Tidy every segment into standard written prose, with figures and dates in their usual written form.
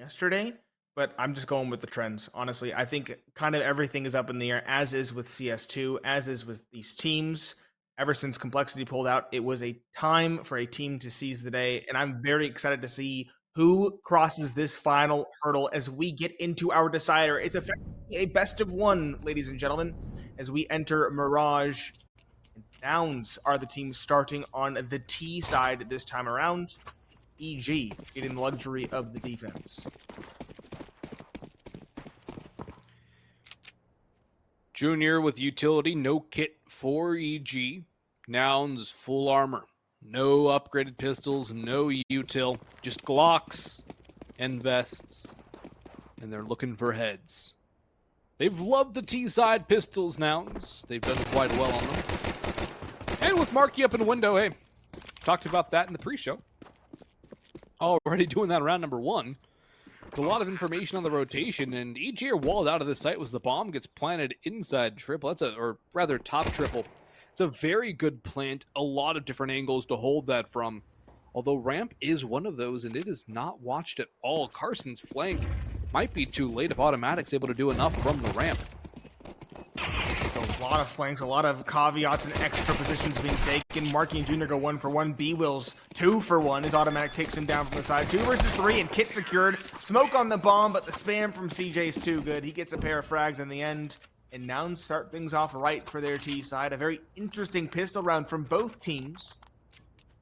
yesterday, but I'm just going with the trends. Honestly, I think kind of everything is up in the air, as is with CS2, as is with these teams. Ever since Complexity pulled out, it was a time for a team to seize the day, and I'm very excited to see who crosses this final hurdle as we get into our decider. It's effectively a best of one, ladies and gentlemen, as we enter Mirage. Nouns are the team starting on the T side this time around. EG getting the luxury of the defense. Junior with utility, no kit for EG. Nouns, full armor. No upgraded pistols, no util. Just Glocks and vests. And they're looking for heads. They've loved the T-side pistols, Nouns. They've done quite well on them. And with Marky up in the window, hey, talked about that in the pre-show. Already doing that around number 1. It's a lot of information on the rotation, and EG are walled out of the site as the bomb gets planted inside triple. Or rather top triple. It's a very good plant, a lot of different angles to hold that from. Although ramp is one of those, and it is not watched at all. Carson's flank might be too late if Automatic's able to do enough from the ramp. So a lot of flanks, a lot of caveats and extra positions being taken. Marky and Junior go 1 for 1. B-Will's 2 for 1 as Automatic takes him down from the side. 2 versus 3 and Kit secured. Smoke on the bomb, but the spam from CJ is too good. He gets a pair of frags in the end. And Nouns start things off right for their T side. A very interesting pistol round from both teams,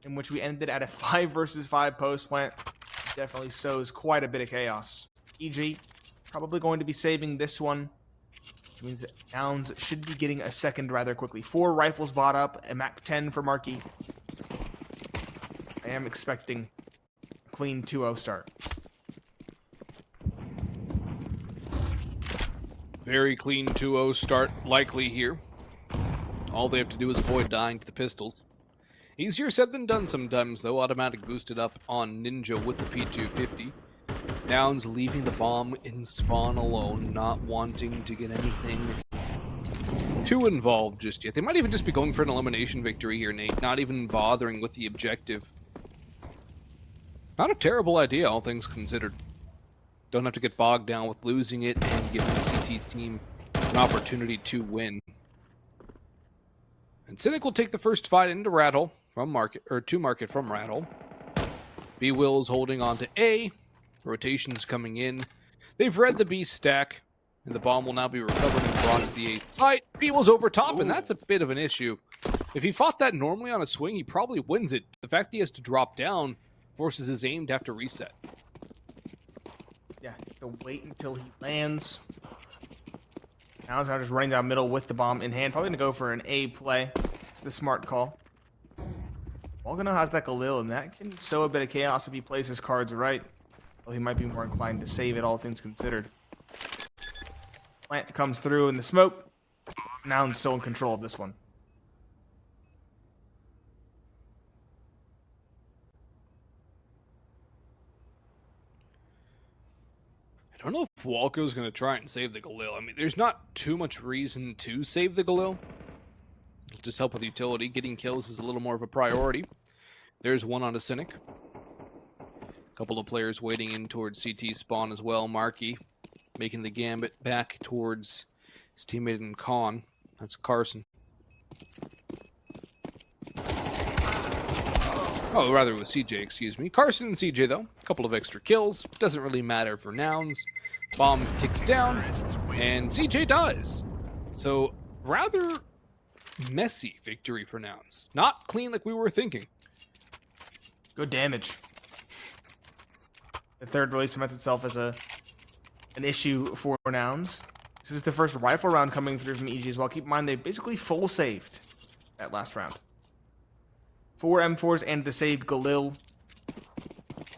in which we ended at a 5 versus 5 post plant. Definitely sows quite a bit of chaos. EG probably going to be saving this one, which means that Nouns should be getting a second rather quickly. 4 rifles bought up, a MAC-10 for Marky. I am expecting a clean 2-0 start. Very clean 2-0 start likely here. All they have to do is avoid dying to the pistols. Easier said than done sometimes, though. Automatic boosted up on Ninja with the P250. Nouns leaving the bomb in spawn alone, not wanting to get anything too involved just yet. They might even just be going for an elimination victory here, Nate, not even bothering with the objective. Not a terrible idea, all things considered. Don't have to get bogged down with losing it and giving the CT team an opportunity to win. And Cynic will take the first fight into Rattle from Market, or to Market from Rattle. B-Will is holding on to A. Rotation's coming in. They've read the B stack, and the bomb will now be recovered and brought to the A site. B-Will's over top, and that's a bit of an issue. If he fought that normally on a swing, he probably wins it. The fact he has to drop down forces his aim to have to reset. Yeah, to wait until he lands. Now he's just running down middle with the bomb in hand. Probably going to go for an A play. It's the smart call. Walgano has that Galil, and that can sow a bit of chaos if he plays his cards right. Well, he might be more inclined to save it, all things considered. Plant comes through in the smoke. Nouns still in control of this one. I don't know if Walco's going to try and save the Galil. I mean, there's not too much reason to save the Galil. It'll just help with utility. Getting kills is a little more of a priority. There's one on a Cynic. A couple of players waiting in towards CT spawn as well. Marky making the gambit back towards his teammate in Con. That's Carson. Oh, rather it was CJ, excuse me. Carson and CJ, though. A couple of extra kills. Doesn't really matter for Nouns. Bomb ticks down, and CJ dies. So, rather messy victory for Nouns. Not clean like we were thinking. Good damage. The third really cements itself as an issue for Nouns. This is the first rifle round coming through from EG as well. Keep in mind, they basically full saved that last round. 4 M4s and the saved Galil.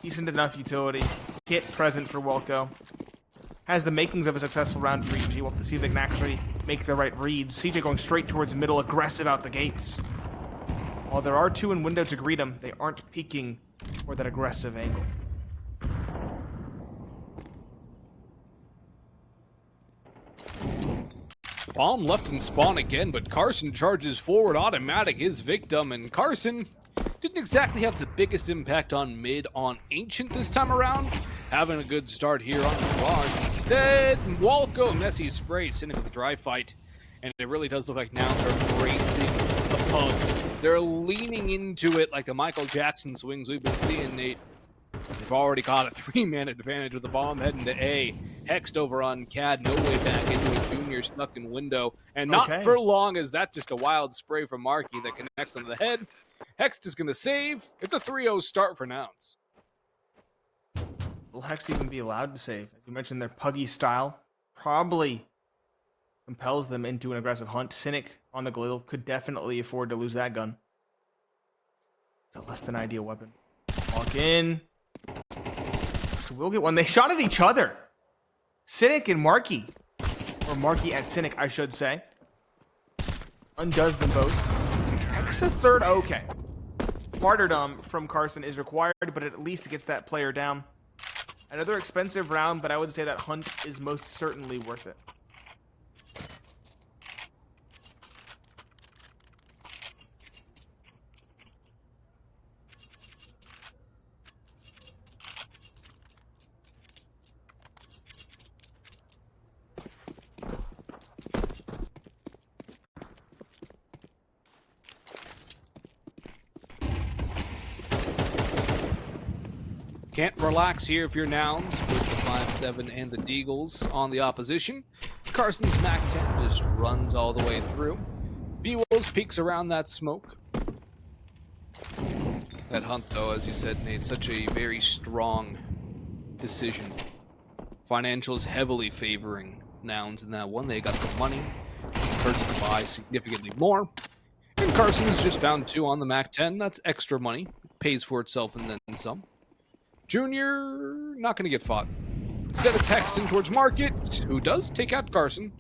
Decent enough utility. Kit present for Welko. Has the makings of a successful round for EG. We'll have to see if they can actually make the right reads. CJ going straight towards middle, aggressive out the gates. While there are 2 in window to greet him, they aren't peeking for that aggressive angle. Bomb left in spawn again, but Carson charges forward. Automatic is victim, and Carson didn't exactly have the biggest impact on mid on Ancient this time around, having a good start here on Mirage. Instead, Walco, messy spray, Cynic with a dry fight. And it really does look like Nouns are embracing the pug. They're leaning into it like the Michael Jackson swings we've been seeing, Nate. They've already got a 3-man advantage with the bomb heading to A. Hexed over on CAD, no way back into a Junior stuck in window. And not for long is that just a wild spray from Markey that connects on the head. Hexed is going to save. It's a 3-0 start for Nouns. Will Hex even be allowed to save? As you mentioned, their puggy style probably compels them into an aggressive hunt. Cynic on the Glidle could definitely afford to lose that gun. It's a less than ideal weapon. Walk in. So we'll get one. They shot at each other. Cynic and Markey. Or Markey at Cynic, I should say. Undoes them both. Hex the third. Okay. Martyrdom from Carson is required, but it at least gets that player down. Another expensive round, but I would say that hunt is most certainly worth it. Can't relax here if you're Nouns with the 5-7 and the Deagles on the opposition. Carson's MAC-10 just runs all the way through. B-Wolves peeks around that smoke. That hunt, though, as you said, Nate, such a very strong decision. Financials heavily favoring Nouns in that one. They got the money. Hurts to buy significantly more. And Carson's just found 2 on the MAC-10. That's extra money. Pays for itself and then some. Junior, not going to get fought. Instead of texting towards Market, who does take out Carson.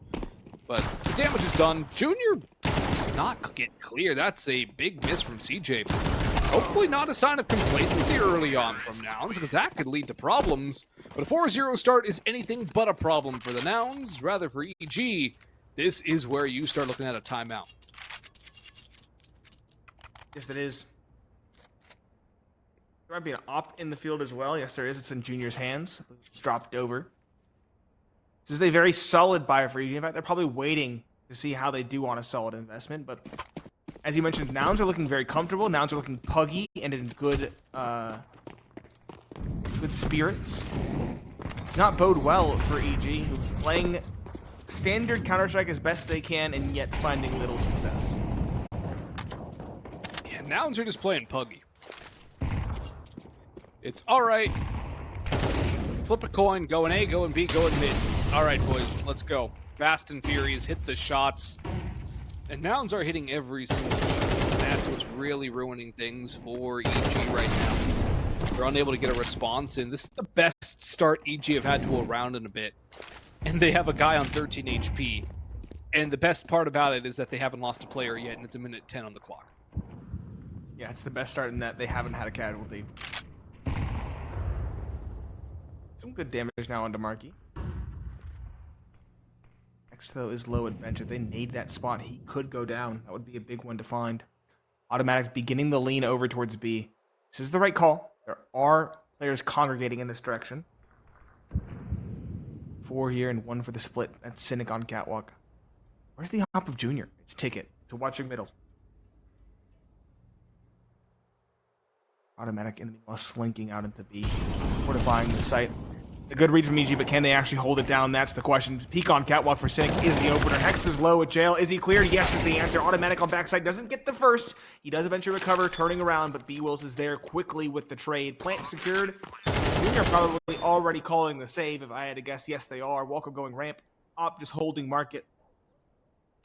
But the damage is done. Junior does not get clear. That's a big miss from CJ. Hopefully not a sign of complacency early on from Nouns, because that could lead to problems. But a 4-0 start is anything but a problem for the Nouns. Rather for EG, this is where you start looking at a timeout. Yes, it is. There might be an op in the field as well. Yes, there is. It's in Junior's hands. It's dropped over. This is a very solid buy for EG. In fact, they're probably waiting to see how they do on a solid investment. But as you mentioned, Nouns are looking very comfortable. Nouns are looking puggy and in good spirits. Not bode well for EG, who's playing standard Counter-Strike as best they can and yet finding little success. Yeah, Nouns are just playing puggy. It's all right. Flip a coin, going A, going B, going mid. All right, boys, let's go. Fast and Furious, hit the shots. And Nouns are hitting every single shot. That's what's really ruining things for EG right now. They're unable to get a response, and this is the best start EG have had to a round in a bit. And they have a guy on 13 HP. And the best part about it is that they haven't lost a player yet, and it's 1:10 on the clock. Yeah, it's the best start in that they haven't had a casualty. Some good damage now onto Markey. Next, though, is low adventure. If they nade that spot, he could go down. That would be a big one to find. Automatic beginning the lean over towards B. This is the right call. There are players congregating in this direction. 4 here and 1 for the split. That's Cynic on Catwalk. Where's the hop of Junior? It's Ticket. To watching middle. Automatic in the meanwhile slinking out into B. Fortifying the site. A good read from EG, but can they actually hold it down? That's the question. Peek on Catwalk for Cynic is the opener. Hex is low at jail. Is he cleared? Yes is the answer. Automatic on backside. Doesn't get the first. He does eventually recover, turning around, but B-Wills is there quickly with the trade. Plant secured. Junior probably already calling the save, if I had to guess. Yes, they are. Walker going ramp. Op just holding Market.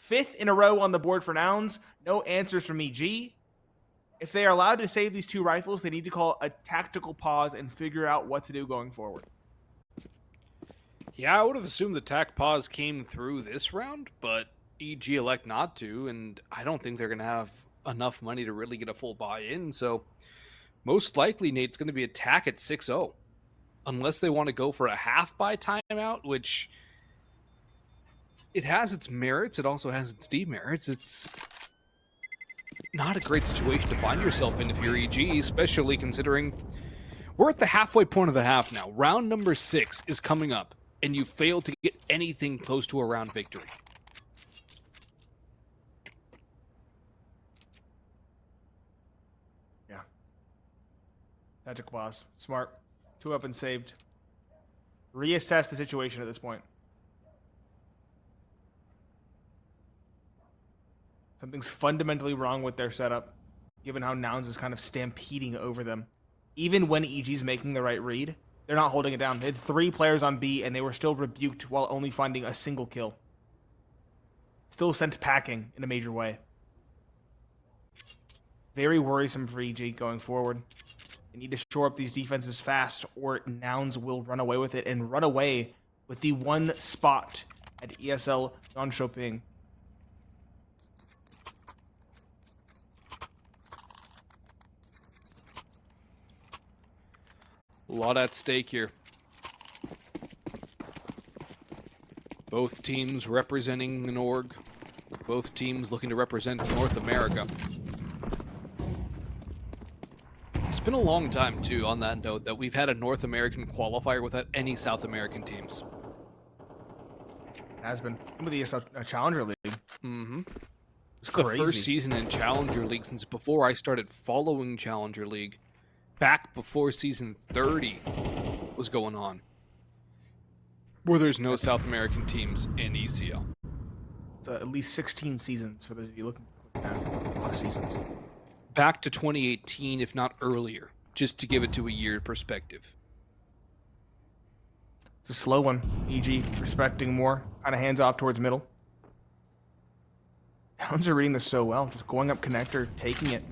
5th in a row on the board for Nouns. No answers from EG. If they are allowed to save these 2 rifles, they need to call a tactical pause and figure out what to do going forward. Yeah, I would have assumed the tac pause came through this round, but EG elect not to, and I don't think they're going to have enough money to really get a full buy-in, so most likely, Nate, it's going to be a tac at 6-0, unless they want to go for a half-buy timeout, which it has its merits, it also has its demerits. It's not a great situation to find yourself in if you're EG, especially considering We're at the halfway point of the half now. Round number 6 is coming up, and you fail to get anything close to a round victory. Yeah. Tactical pause. Smart. 2 up and saved. Reassess the situation at this point. Something's fundamentally wrong with their setup, given how Nouns is kind of stampeding over them. Even when EG's making the right read, they're not holding it down. They had 3 players on B, and they were still rebuked while only finding a single kill. Still sent packing in a major way. Very worrisome for EG going forward. They need to shore up these defenses fast, or Nouns will run away with it, and run away with the 1 spot at ESL Jönköping. A lot at stake here. Both teams representing an org. Both teams looking to represent North America. It's been a long time, too, on that note, that we've had a North American qualifier without any South American teams. Has been. With the ESL Challenger League. Mm-hmm. It's the first season in Challenger League since before I started following Challenger League. Back before season 30 was going on, where there's no South American teams in ECL. It's at least 16 seasons for those of you looking at a lot of seasons. Back to 2018, if not earlier, just to give it to a year perspective. It's a slow one. EG respecting more, kind of hands off towards middle. Hounds are reading this so well, just going up connector, taking it.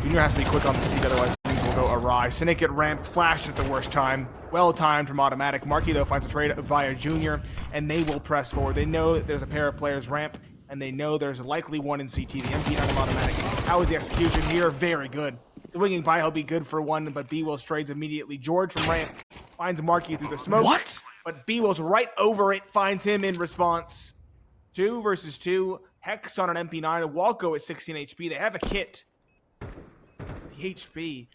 Junior has to be quick on the speed, otherwise things will go awry. Cynic at ramp, flashed at the worst time. Well timed from Automatic. Marky, though, finds a trade via Junior, and they will press forward. They know that there's a pair of players ramp, and they know there's likely one in CT. The MP9 of Automatic. How is the execution here? Very good. The winging by will be good for 1, but B-Wills trades immediately. George from ramp finds Marky through the smoke. What? But B-Wills right over it finds him in response. 2 versus 2. Hex on an MP9. Walco at 16 HP. They have a kit. The HP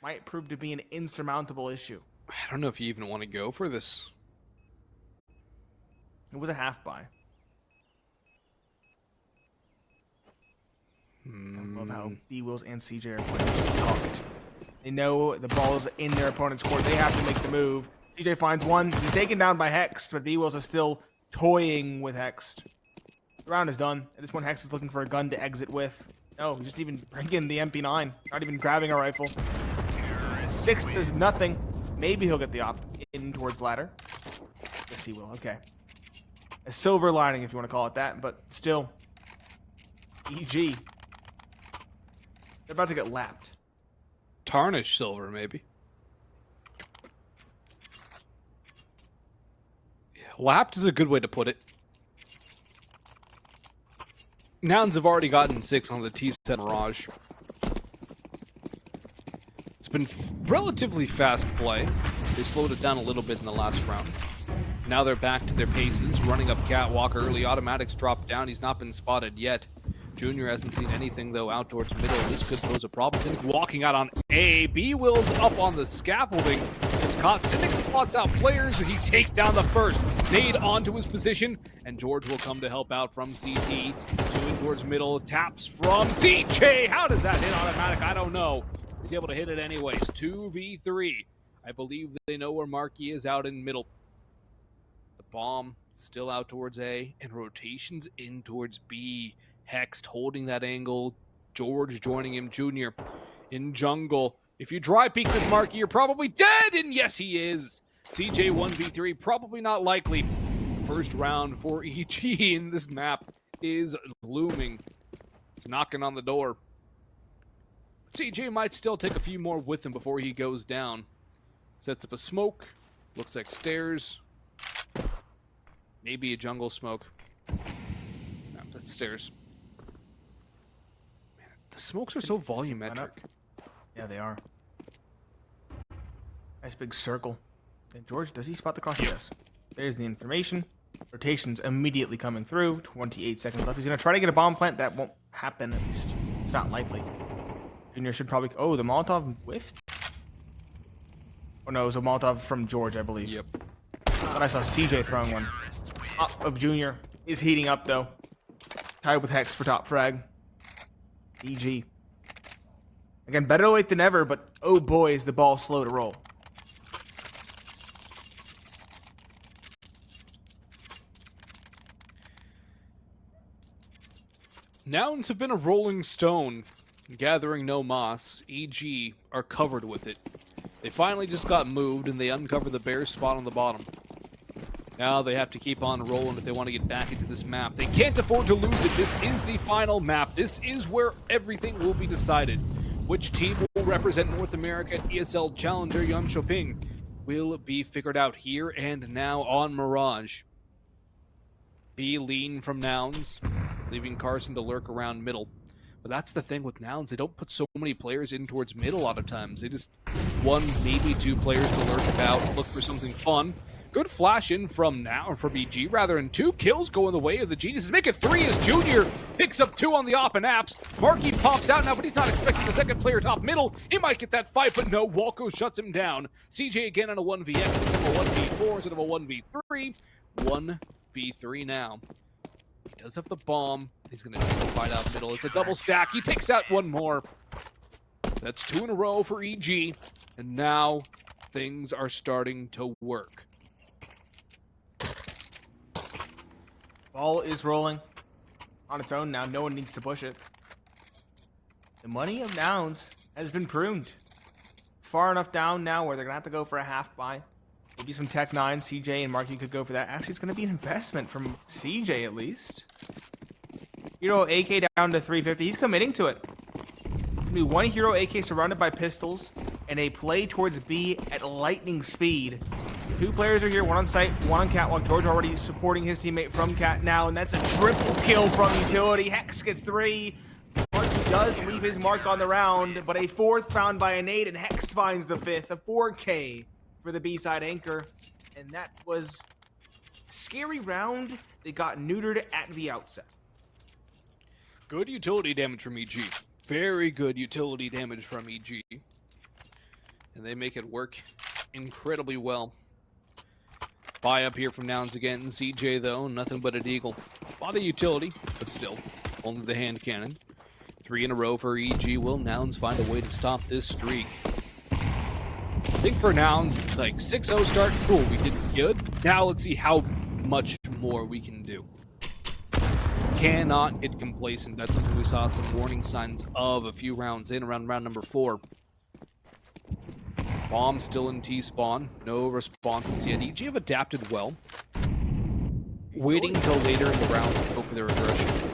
might prove to be an insurmountable issue. I don't know if you even want to go for this. It was a half buy. I love how B-Wills and CJ are playing talked. They know the ball's in their opponent's court. They have to make the move. CJ finds one. He's taken down by Hext, but B-Wills is still toying with Hext. The round is done. At this point, Hext is looking for a gun to exit with. No, just even bringing the MP9. Not even grabbing a rifle. 6th is nothing. Maybe he'll get the op in towards ladder. Yes, he will. Okay. A silver lining, if you want to call it that, but still. EG. They're about to get lapped. Tarnished silver, maybe. Yeah, lapped is a good way to put it. Nouns have already gotten 6 on the T-set Mirage. It's been relatively fast play. They slowed it down a little bit in the last round. Now they're back to their paces, running up catwalk early. Automatics drop down. He's not been spotted yet. Junior hasn't seen anything, though, out towards middle. This could pose a problem. Cynic walking out on A. B-Wills up on the scaffolding. It's caught. Cynic spots out players. He takes down the first. Nade onto his position, and George will come to help out from CT. Doing towards middle. Taps from CJ. How does that hit Automatic? I don't know. He's able to hit it anyways. 2v3. I believe they know where Marky is out in middle. The bomb still out towards A, and rotations in towards B. Hext holding that angle. George joining him. Junior in jungle. If you dry peek this Marky, you're probably dead, and yes, he is. CJ 1v3, probably not likely. First round for EG in this map is looming. It's knocking on the door. CJ might still take a few more with him before he goes down. Sets up a smoke. Looks like stairs. Maybe a jungle smoke. No, that's stairs. Man, the smokes are so volumetric. Yeah, they are. Nice big circle. And George, does he spot the cross? Yes. There's the information. Rotation's immediately coming through. 28 seconds left. He's going to try to get a bomb plant. That won't happen, at least. It's not likely. Junior should probably... Oh, the Molotov whiffed? Oh no, it was a Molotov from George, I believe. Yep. But I saw CJ throwing one. Up of Junior is heating up though. Tied with Hex for top frag. EG. Again, better late than never, but oh boy, is the ball slow to roll. Nouns have been a rolling stone, gathering no moss. EG are covered with it. They finally just got moved and they uncovered the bare spot on the bottom. Now they have to keep on rolling if they want to get back into this map. They can't afford to lose it. This is the final map. This is where everything will be decided. Which team will represent North America at ESL Challenger Jönköping will be figured out here and now on Mirage. B lean from Nouns, leaving Carson to lurk around middle. But that's the thing with Nouns. They don't put so many players in towards mid a lot of times. They just one, maybe two players to lurk about, look for something fun. Good flash in from EG, rather, and 2 kills going the way of the Geniuses. Make it 3 as Junior picks up 2 on the op and apps. Marky pops out now, but he's not expecting the second player top middle. He might get that fight, but no, Walco shuts him down. CJ again on a 1vx instead of a 1v4 instead of a 1v3. 1v3 now. He does have the bomb. He's going to take a fight out middle. It's a double stack. He takes out 1 more. That's 2 in a row for EG. And now things are starting to work. Ball is rolling on its own now. No one needs to push it. The money of Nouns has been pruned. It's far enough down now where they're going to have to go for a half buy. Maybe some Tech 9, CJ and Marky could go for that. Actually, it's going to be an investment from CJ at least. Hero AK down to 350. He's committing to it. Be 1 Hero AK surrounded by pistols and a play towards B at lightning speed. 2 players are here, 1 on site, 1 on catwalk. George already supporting his teammate from Cat now, and that's a triple kill from Utility. Hex gets 3. Marky does leave his mark on the round, but a 4th found by a nade, and Hex finds the 5th. A 4K for the B-side anchor, and that was a scary round. They got neutered at the outset. Good utility damage from EG. Very good utility damage from EG. And they make it work incredibly well. Buy up here from Nouns again. CJ, though, nothing but a deagle. A lot of utility, but still, only the hand cannon. 3 in a row for EG. Will Nouns find a way to stop this streak? I think for Nouns, it's like 6-0 start. Cool, we did good. Now let's see how much more we can do. Cannot get complacent. That's something we saw some warning signs of a few rounds in, around round number 4. Bomb still in T-spawn. No responses yet. EG have adapted well. Waiting until later in the round to go for their aggression.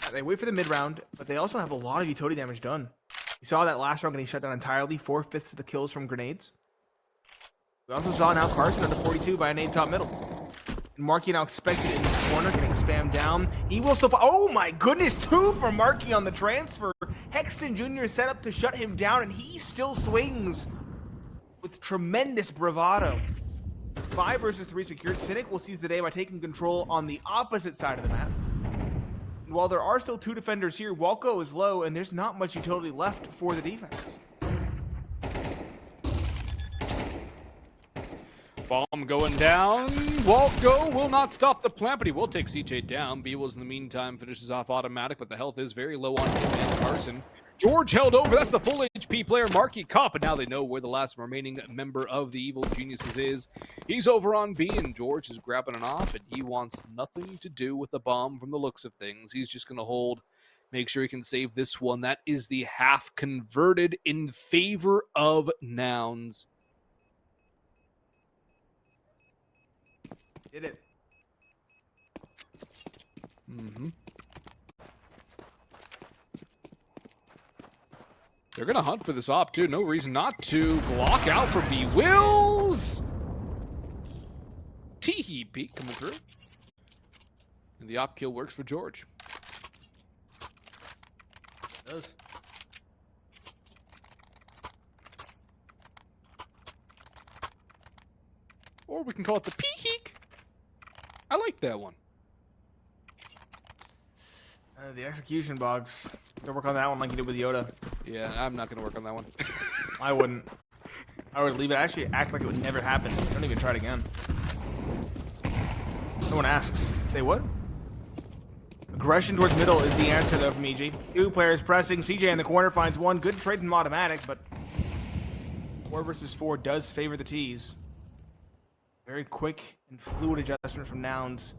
Yeah, they wait for the mid-round, but they also have a lot of utility damage done. You saw that last round getting shut down entirely. 4/5 of the kills from grenades. We also saw now Carson under 42 by a nade top middle. And Marky now expected in this corner, getting spammed down. He will still. Oh my goodness, 2 for Marky on the transfer. Hexton Jr. set up to shut him down, and he still swings with tremendous bravado. 5 versus 3 secured. Cynic will seize the day by taking control on the opposite side of the map. And while there are still 2 defenders here, Walco is low, and there's not much utility left for the defense. Bomb going down. Walco will not stop the plant, but he will take CJ down. B-Wills in the meantime finishes off automatic, but the health is very low on him and Carson. George held over. That's the full HP player, Marky Cop, and now they know where the last remaining member of the Evil Geniuses is. He's over on B, and George is grabbing it off, and he wants nothing to do with the bomb from the looks of things. He's just going to hold, make sure he can save this one. That is the half converted in favor of Nouns. Did it. Mm-hmm. They're going to hunt for this op, too. No reason not to. Glock out for B-Wills. Teehee peek coming through. And the op kill works for George. It does. Or we can call it the peek. I like that one. The execution box. Don't work on that one like you did with Yoda. Yeah, I'm not going to work on that one. I wouldn't. I would leave it. Actually, act like it would never happen. Don't even try it again. No one asks. Say what? Aggression towards middle is the answer, though, from EG. Two players pressing. CJ in the corner finds one. Good trade from automatic, but 4 versus 4 does favor the T's. Very quick and fluid adjustment from Nouns.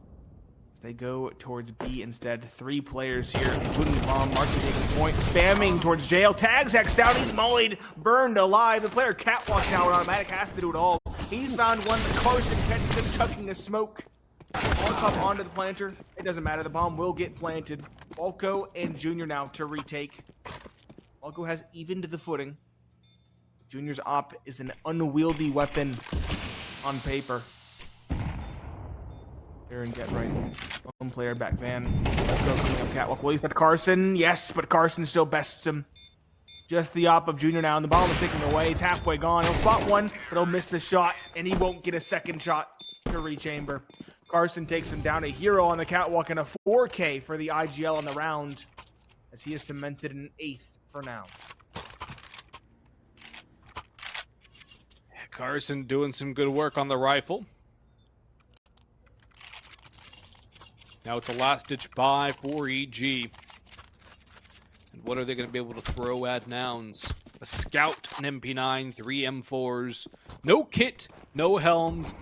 They go towards B instead. 3 players here, including Bomb. Marky taking point, spamming towards jail. Tags X down. He's mollied, burned alive. The player catwalk now with automatic has to do it all. He's found one. Carson catches him, chucking a smoke on top onto the planter. It doesn't matter. The bomb will get planted. Volko and Junior now to retake. Volko has evened the footing. Junior's op is an unwieldy weapon on paper. And get right. One player back van. Let's go clean up catwalk. Will he put Carson? Yes, but Carson still bests him. Just the op of Junior now, and the bomb is taken away. It's halfway gone. He'll spot one, but he'll miss the shot, and he won't get a second shot to rechamber. Carson takes him down. A hero on the catwalk and a 4K for the IGL on the round, as he is cemented an 8th for now. Carson doing some good work on the rifle. Now it's a last-ditch buy for EG. And what are they going to be able to throw at Nouns? A Scout, an MP9, 3 M4s, no kit, no helms,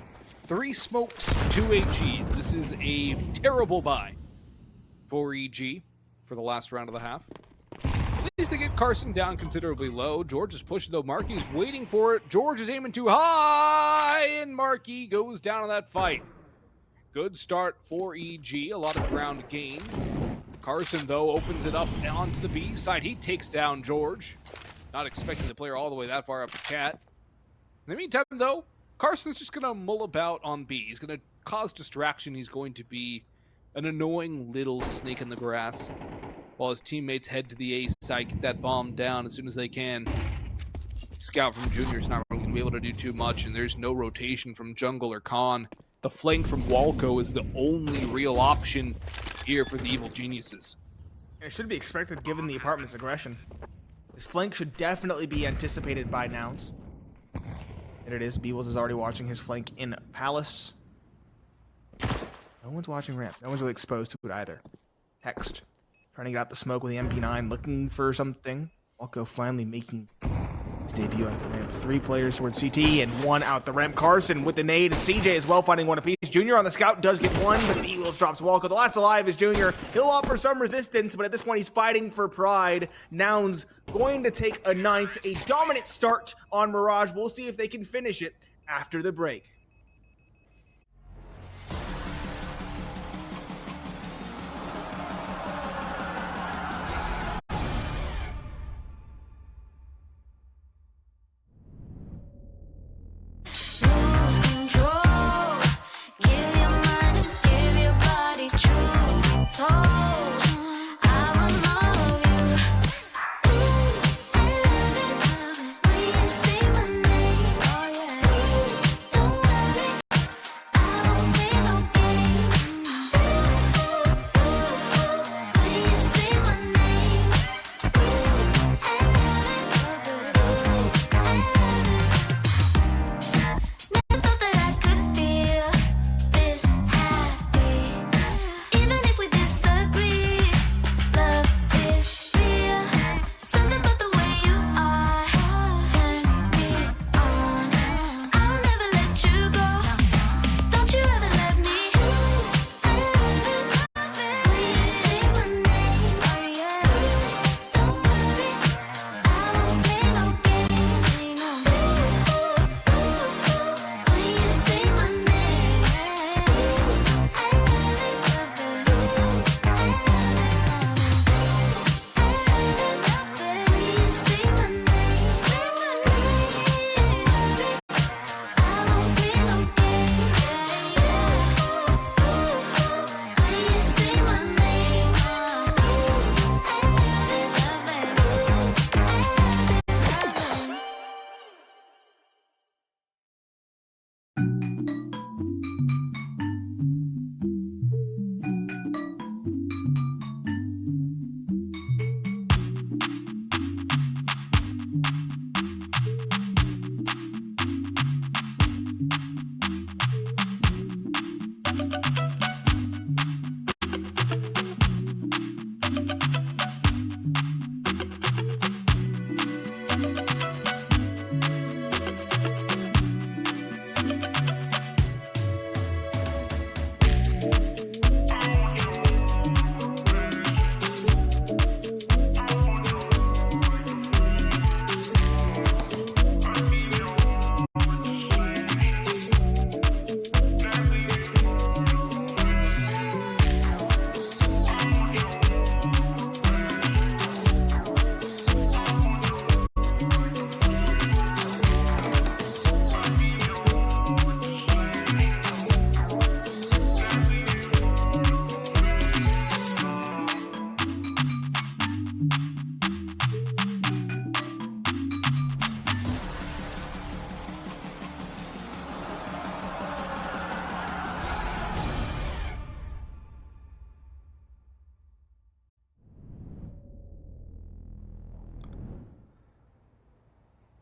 3 smokes, 2 AG. This is a terrible buy for EG for the last round of the half. At least they get Carson down considerably low. George is pushing, though. Marky's waiting for it. George is aiming too high, and Marky goes down in that fight. Good start for EG, a lot of ground gain. Carson, though, opens it up onto the B side. He takes down George. Not expecting the player all the way that far up the cat. In the meantime, though, Carson's just going to mull about on B. He's going to cause distraction. He's going to be an annoying little snake in the grass while his teammates head to the A side, get that bomb down as soon as they can. Scout from Junior's not really going to be able to do too much, and there's no rotation from Jungle or Khan. The flank from Walco is the only real option here for the Evil Geniuses. It should be expected given the apartment's aggression. His flank should definitely be anticipated by Nouns. There it is. Beebles is already watching his flank in Palace. No one's watching ramp. No one's really exposed to it either. Text. Trying to get out the smoke with the MP9, looking for something. Walco finally making his debut out the ramp. 3 players towards CT and 1 out the ramp. Carson with the nade, and CJ as well finding 1 apiece. Junior on the scout does get 1, but B-Wheels drops Walco. The last alive is Junior. He'll offer some resistance, but at this point he's fighting for pride. Nouns going to take a 9th, a dominant start on Mirage. We'll see if they can finish it after the break.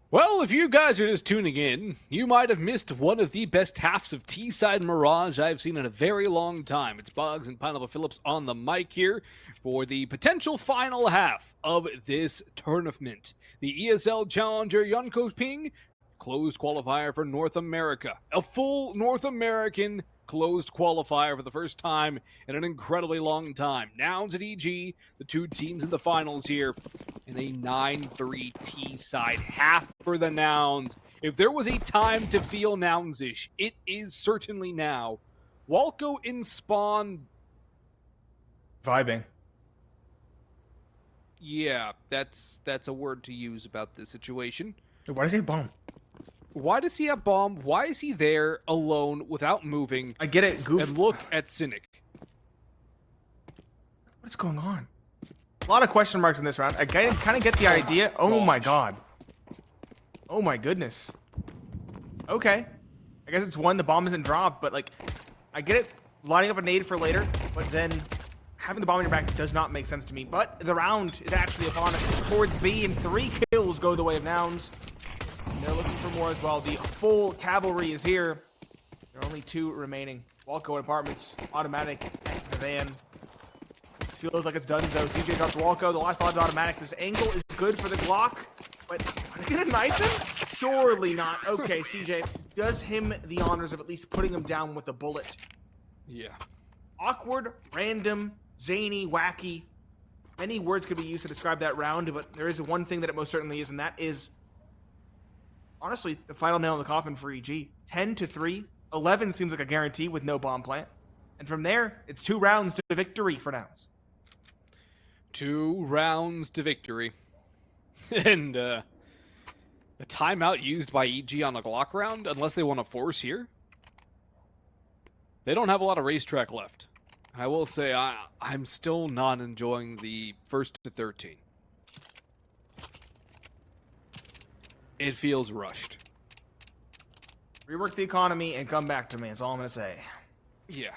Well, if you guys are just tuning in, you might have missed one of the best halves of T-Side Mirage I've seen in a very long time. It's Boggs and Pineapple Phillips on the mic here for the potential final half of this tournament. The ESL Challenger Jönköping closed qualifier for North America. A full North American closed qualifier for the first time in an incredibly long time. Nouns at EG, the two teams in the finals here, in a 9-3 T-side half for the Nouns. If there was a time to feel Nouns-ish, it is certainly now. Walco in Spawn. Vibing. Yeah, that's a word to use about this situation. Why does he have bomb? Why does he have bomb? Why is he there alone without moving? I get it, goof. And look at Cynic. What's going on? A lot of question marks in this round. I kind of get the idea. Oh my god. Oh my goodness. Okay. I guess it's one, the bomb isn't dropped, but like, I get it, lining up a nade for later, but then having the bomb in your back does not make sense to me. But the round is actually upon us towards B, and 3 kills go the way of Nouns. And they're looking for more as well. The full cavalry is here. There are only 2 remaining. Walco and Apartments, automatic, the van. This feels like it's done so. CJ drops Walco, the last thought automatic. This angle is good for the Glock, but are they gonna knife him? Surely not. Okay, CJ does him the honors of at least putting him down with a bullet. Yeah. Awkward, random, zany, wacky. Many words could be used to describe that round, but there is one thing that it most certainly is, and that is, honestly, the final nail in the coffin for EG. 10-3. 11 seems like a guarantee with no bomb plant. And from there, it's 2 rounds to victory for Nouns. 2 rounds to victory. And a timeout used by EG on a Glock round, unless they want to force here. They don't have a lot of racetrack left. I will say I'm still not enjoying the 1st to 13. It feels rushed. Rework the economy and come back to me. That's all I'm going to say. Yeah.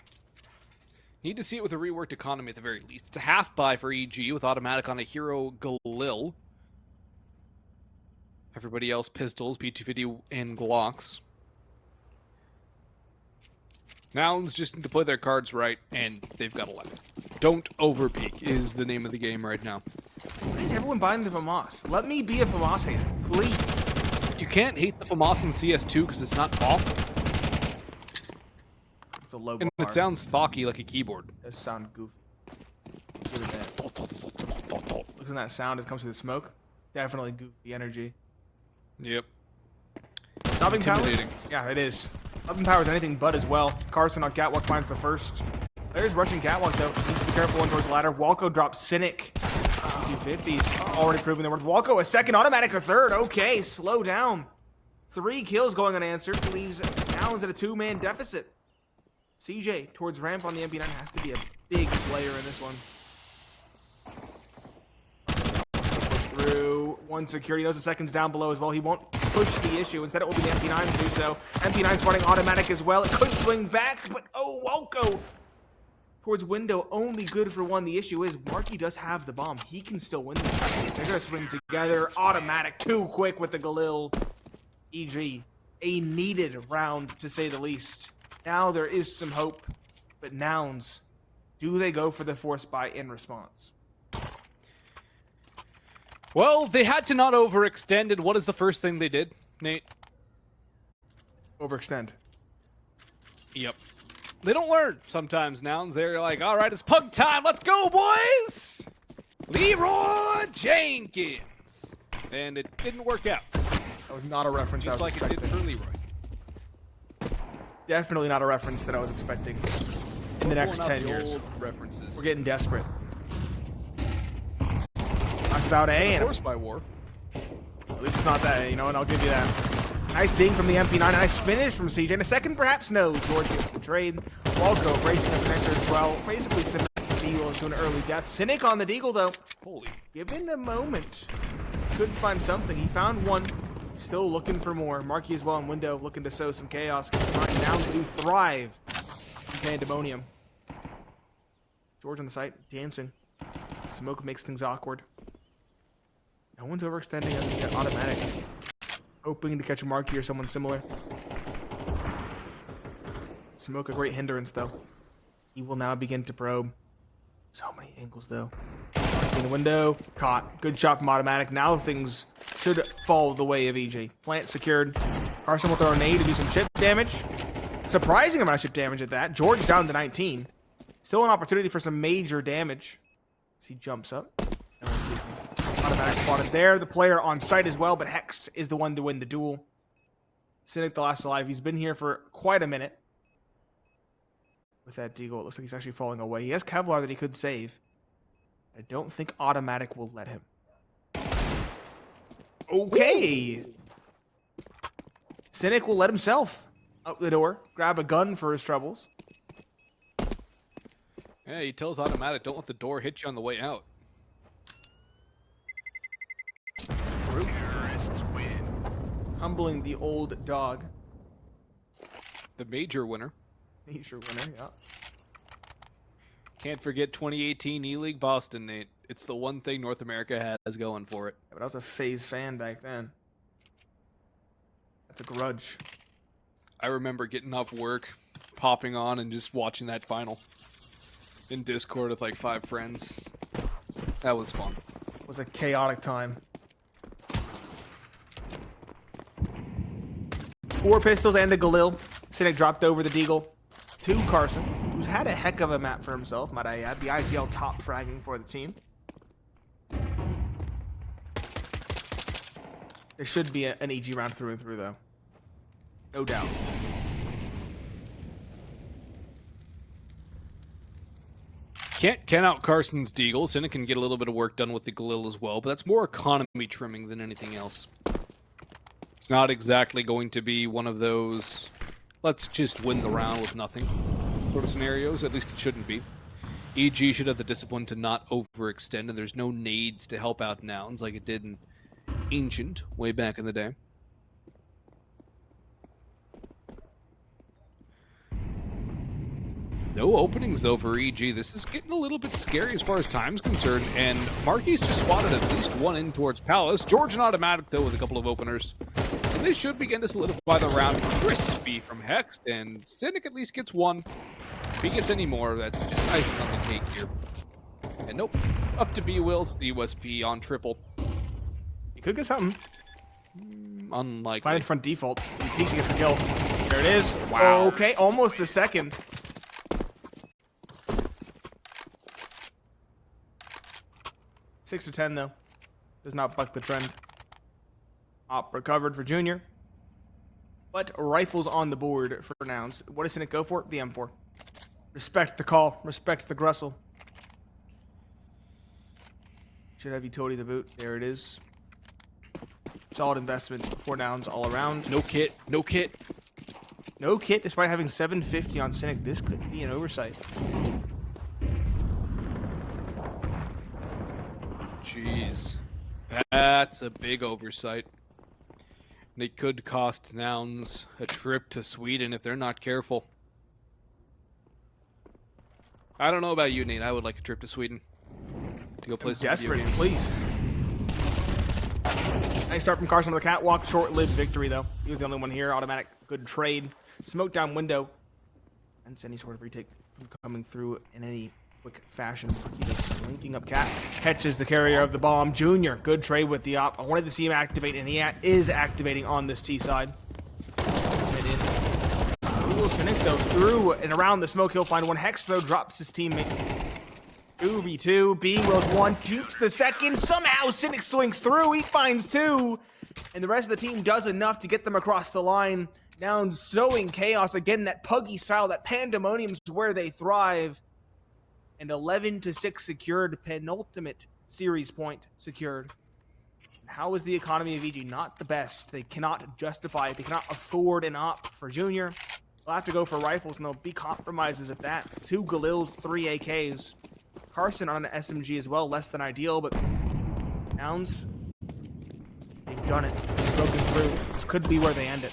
Need to see it with a reworked economy at the very least. It's a half buy for EG with automatic on a hero Galil. Everybody else pistols, P250 and Glocks. Nouns just need to play their cards right, and they've got 11. Don't overpeak is the name of the game right now. Why is everyone buying the FAMAS? Let me be a FAMAS hater, please. You can't hate the FAMAS in CS2 because it's not awful. It's a low bar. And it sounds thocky like a keyboard. It does sound goofy. Listen to that sound as it comes through the smoke. Definitely goofy energy. Yep. Stopping power? Intimidating. Yeah, it is. Stopping power is anything but as well. Carson on Catwalk finds the first. There's rushing Catwalk though. Needs to be careful going towards the ladder. Walco drops Cynic. 250s already proving their worth. Walco a second, automatic a third. Okay, slow down. 3 kills going unanswered. Leaves Nouns at a 2-man deficit. CJ towards ramp on the MP9 has to be a big player in this one. Push through. 1 security knows the second's down below as well. He won't push the issue. Instead, it will be the MP9 to do so. MP9's running automatic as well. It could swing back, but oh, Walco towards window, only good for 1. The issue is Marky does have the bomb. He can still win this. They're going to swing together. Automatic, too quick with the Galil. EG, a needed round to say the least. Now there is some hope, but Nouns, do they go for the force buy in response? Well, they had to not overextend, and what is the first thing they did, Nate? Overextend. Yep. They don't learn sometimes, Nouns. They're like, all right, it's pug time. Let's go, boys! Leroy Jenkins. And it didn't work out. That was not a reference I Just was like expecting. it did for Leroy. Definitely not a reference that I was expecting in the next 10 years. References. We're getting desperate. Knocks out A, and Forced by war. at least it's not that, you know, and I'll give you that. Nice ding from the MP9, nice finish from CJ. In a second, perhaps no. George gets the trade. Walco bracing up the connector as well. Basically, Cynic Deagle into an early death. Cynic on the Deagle, though. Holy. Given a moment. Couldn't find something. He found one. Still looking for more. Marky as well in window, looking to sow some chaos. Nouns do thrive in Pandemonium. George on the site, dancing. Smoke makes things awkward. No one's overextending as we get automatic. hoping to catch a Marky or someone similar. Smoke a great hindrance, though. He will now begin to probe. So many angles, though. In the window, caught. Good shot from Automatic. Now things should fall the way of EG. Plant secured. Carson will throw a nade to do some chip damage. Surprising amount of chip damage at that. George down to 19. Still an opportunity for some major damage as he jumps up. Automatic spotted there. The player on site as well, but Hex is the one to win the duel. Cynic, the last alive. He's been here for quite a minute. With that deagle, it looks like he's actually falling away. He has Kevlar that he could save. I don't think Automatic will let him. Okay. Cynic will let himself out the door, grab a gun for his troubles. Yeah, he tells Automatic, don't let the door hit you on the way out. Terrorists win. Humbling the old dog. The major winner. Major winner, yeah. Can't forget 2018 E-League Boston, Nate. It's the one thing North America has going for it. Yeah, but I was a FaZe fan back then. That's a grudge. I remember getting off work, popping on, and just watching that final. In Discord with like 5 friends. That was fun. It was a chaotic time. 4 pistols and a Galil. Cynic dropped over the deagle to Carson, who's had a heck of a map for himself, might I add. The IPL top fragging for the team. There should be an EG round through and through, though. No doubt. Can't count out Carson's deagle. Cynic can get a little bit of work done with the Galil as well, but that's more economy trimming than anything else. It's not exactly going to be one of those let's just win the round with nothing sort of scenarios. At least it shouldn't be. EG should have the discipline to not overextend, and there's no nades to help out Nouns like it did in Ancient way back in the day. No openings though for EG. This is getting a little bit scary as far as time's concerned, and Marky's just spotted at least one in towards Palace. George and Automatic though with a couple of openers. And they should begin to solidify the round. Crispy from Hext, and Cynic at least gets one. If he gets any more, that's just icing on the cake here. And nope, up to B-Wills, the USP on triple. You could get something. Unlikely. Find front default. He peeks, he gets the kill. There it is. Wow. Okay, almost a second. Six to 10 though. Does not buck the trend. Op recovered for Junior. But rifles on the board for Nouns. What does Cynic go for? The M4. Respect the call. Respect the Grussel. Should have utility to boot. There it is. Solid investment for Nouns all around. No kit. No kit. No kit despite having 750 on Cynic. This could be an oversight. Jeez. That's a big oversight. And it could cost Nouns a trip to Sweden if they're not careful. I don't know about you, Nate. I would like a trip to Sweden to go play some desperate, video games. please. Nice start from Carson on the catwalk. Short-lived victory, though. He was the only one here. Automatic, good trade. Smoke down window. And any sort of retake coming through in any quick fashion. He's linking up Cat. Catches the carrier of the bomb. Junior, good trade with the op. I wanted to see him activate, and he is activating on this T side. Cynic though through and around the smoke. He'll find one. Hex though drops his teammate. 2v2. B-Wills 1. Keeps the second. Somehow Cynic swings through. He finds 2. And the rest of the team does enough to get them across the line. Now sowing chaos again. That Puggy style. That pandemonium's where they thrive. And 11-6 secured. Penultimate series point secured. How is the economy of EG? Not the best. They cannot justify it. They cannot afford an op for Junior. They'll have to go for rifles, and they'll be compromises at that. 2 Galils, 3 AKs. Carson on an SMG as well, less than ideal, but Nouns, they've done it. They've broken through. This could be where they end it.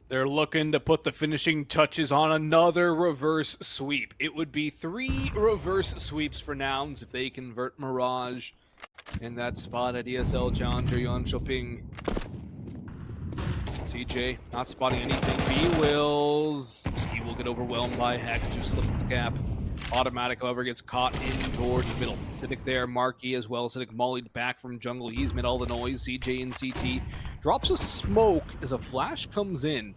They're looking to put the finishing touches on another reverse sweep. It would be 3 reverse sweeps for Nouns if they convert Mirage in that spot at ESL Challenger Jönköping. CJ not spotting anything. B-Wills. He will get overwhelmed by Hex to slip the gap. Automatic, however, gets caught in towards middle. Siddiq there, Marky as well. Siddiq mollied back from jungle. He's made all the noise. CJ and CT drops a smoke as a flash comes in.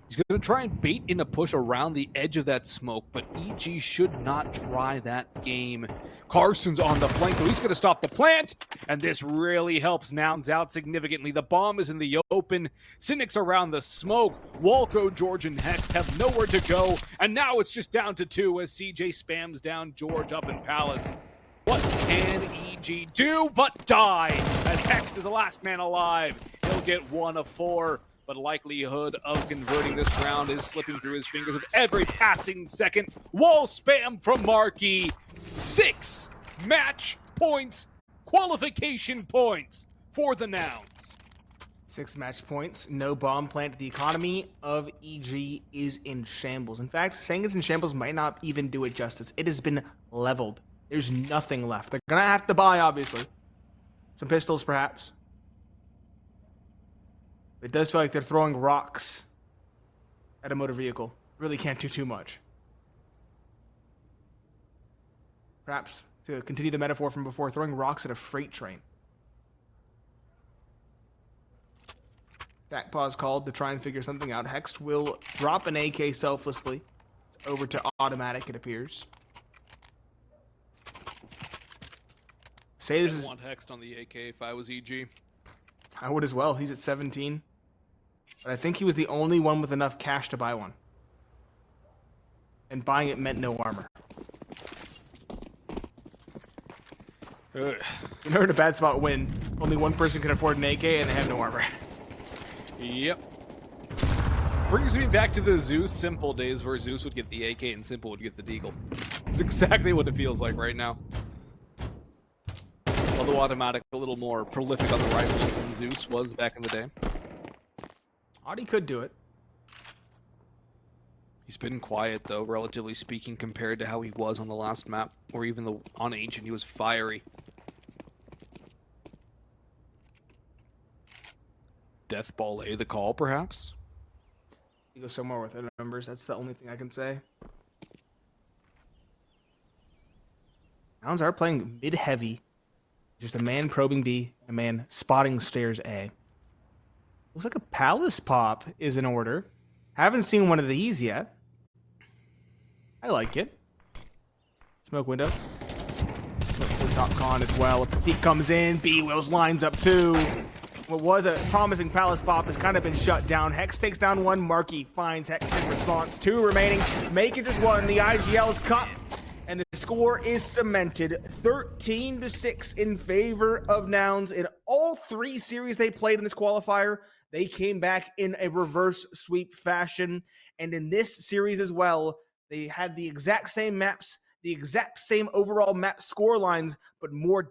He's going to try and bait in a push around the edge of that smoke, but EG should not try that game. Carson's on the flank, though. He's going to stop the plant, and this really helps Nouns out significantly. The bomb is in the open. Cynic's around the smoke. Walco, George, and Hex have nowhere to go, and now it's just down to 2 as CJ spams down George up in Palace. What can EG do but die, as Hex is the last man alive? He'll get 1 of 4. But likelihood of converting this round is slipping through his fingers with every passing second. Wall spam from Marky. 6 match points, qualification points for the Nouns. 6 match points, no bomb plant. The economy of EG is in shambles. In fact, saying it's in shambles might not even do it justice. It has been leveled. There's nothing left. They're gonna have to buy, obviously. Some pistols, perhaps. It does feel like they're throwing rocks at a motor vehicle. Really can't do too much. Perhaps, to continue the metaphor from before, throwing rocks at a freight train. That pause called to try and figure something out. Hex will drop an AK selflessly. It's over to automatic, it appears. Say this is... I want Hex on the AK if I was EG. I would as well. He's at 17. But I think he was the only one with enough cash to buy one. And buying it meant no armor. You're in a bad spot when only one person can afford an AK and they have no armor. Yep. Brings me back to the Zeus Simple days where Zeus would get the AK and Simple would get the Deagle. It's exactly what it feels like right now. Although automatic, a little more prolific on the rifle than Zeus was back in the day. Audi could do it. He's been quiet, though, relatively speaking, compared to how he was on the last map, or even on Ancient. He was fiery. Death Ball A the call, perhaps? You go somewhere with the numbers. That's the only thing I can say. Nouns are playing mid-heavy. Just a man probing B, a man spotting stairs A. Looks like a Palace pop is in order. Haven't seen one of these yet. I like it. Smoke window. Top con as well. He comes in. B-Wills lines up 2. What was a promising Palace pop has kind of been shut down. Hex takes down 1. Marky finds Hex in response. 2 remaining. Make it just 1. The IGL is cut. And the score is cemented 13-6 in favor of Nouns. In all 3 series they played in this qualifier, they came back in a reverse sweep fashion. And in this series as well, they had the exact same maps, the exact same overall map score lines, but more...